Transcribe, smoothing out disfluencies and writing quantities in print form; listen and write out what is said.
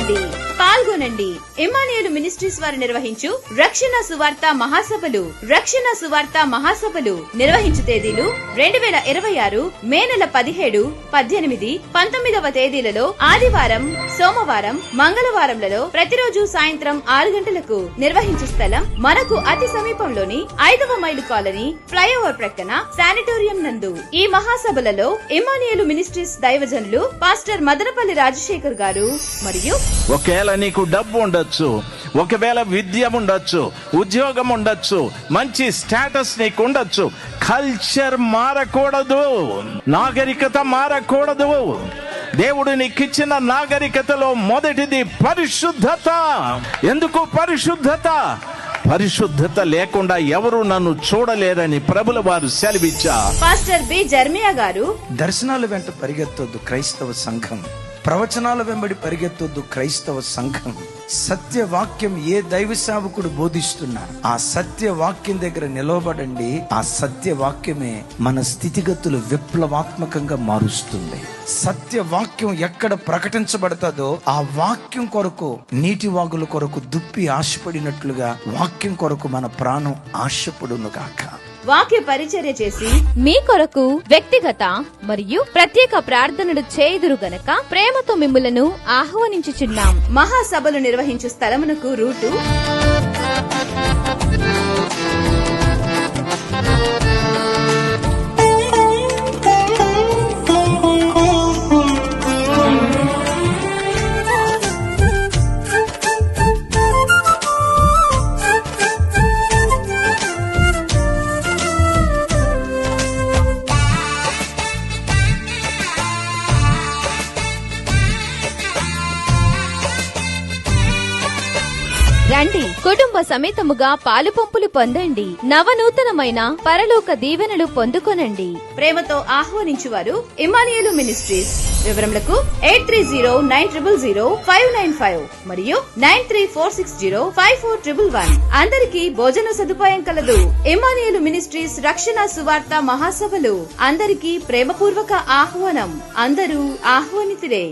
రండి పాల్గొనండి. ఇమ్మానుయేలు మినిస్ట్రీస్ వారు నిర్వహించు రక్షణ సువార్త మహాసభలు నిర్వహించు తేదీలు 2026 మే నెల 17, 18, 19వ తేదీలలో ఆదివారం, సోమవారం, మంగళవారంలలో ప్రతిరోజు సాయంత్రం 6 గంటలకు నిర్వహించు స్థలం మనకు అతి సమీపంలోని 5వ మైలు కాలనీ ఫ్లైఓవర్ ప్రక్కన శానిటోరియం నందు. ఈ మహాసభలలో ఇమ్మానుయేలు మినిస్ట్రీస్ దైవజనులు పాస్టర్ మదనపల్లి రాజశేఖర్ గారు మరియు ఒకవేళ నీకు డబ్బు ఉండొచ్చు, ఒకవేళ విద్య ఉండొచ్చు, ఉద్యోగం ఉండొచ్చు, మంచి స్టేటస్ నీకు ఉండొచ్చు, కల్చర్ మారకూడదు, నాగరికత మారకూడదు. దేవుడు నీకిచ్చిన నాగరికతలో మొదటిది పరిశుద్ధత. ఎందుకు పరిశుద్ధత లేకుండా ఎవరు నన్ను చూడలేరని ప్రభుల వారు సెలవిచ్చా. పాస్టర్ బి జర్మియా గారు దర్శనాల వెంట పరిగెత్తొద్దు క్రైస్తవ సంఘం, ప్రవచనాల వెంబడి పరిగెత్తొద్దు క్రైస్తవ సంఘం. సత్యవాక్యం ఏ దైవ సేవకుడు బోధిస్తున్నా ఆ సత్యవాక్యం దగ్గర నిలవబడండి. ఆ సత్యవాక్యమే మన స్థితిగతులు విప్లవాత్మకంగా మారుస్తుంది. సత్యవాక్యం ఎక్కడ ప్రకటించబడతాదో ఆ వాక్యం కొరకు, నీటి వాగుల కొరకు దుప్పి ఆశపడినట్లుగా వాక్యం కొరకు మన ప్రాణం ఆశపడును గాక. వాక్య పరిచర్య చేసి మీ కొరకు వ్యక్తిగత మరియు ప్రత్యేక ప్రార్థనలు చేయుదురు గనక ప్రేమతో మిమ్ములను ఆహ్వానించుచున్నాం. మహాసభలు నిర్వహించు స్థలమునకు రూటు రండి, కుటుంబ సమేతముగా పాలు పంపులు పొందండి, నవనూతనమైన పరలోక దీవెనలు పొందుకొనండి. ప్రేమతో ఆహ్వానించువారు ఇమ్మానుయేలు మినిస్ట్రీస్. వివరములకు 8309000595 మరియు 9346054111. అందరికీ భోజన సదుపాయం కలదు. ఇమ్మానుయేలు మినిస్ట్రీస్ రక్షణ సువార్త మహాసభలు అందరికీ ప్రేమపూర్వక ఆహ్వానం. అందరూ ఆహ్వానితులే.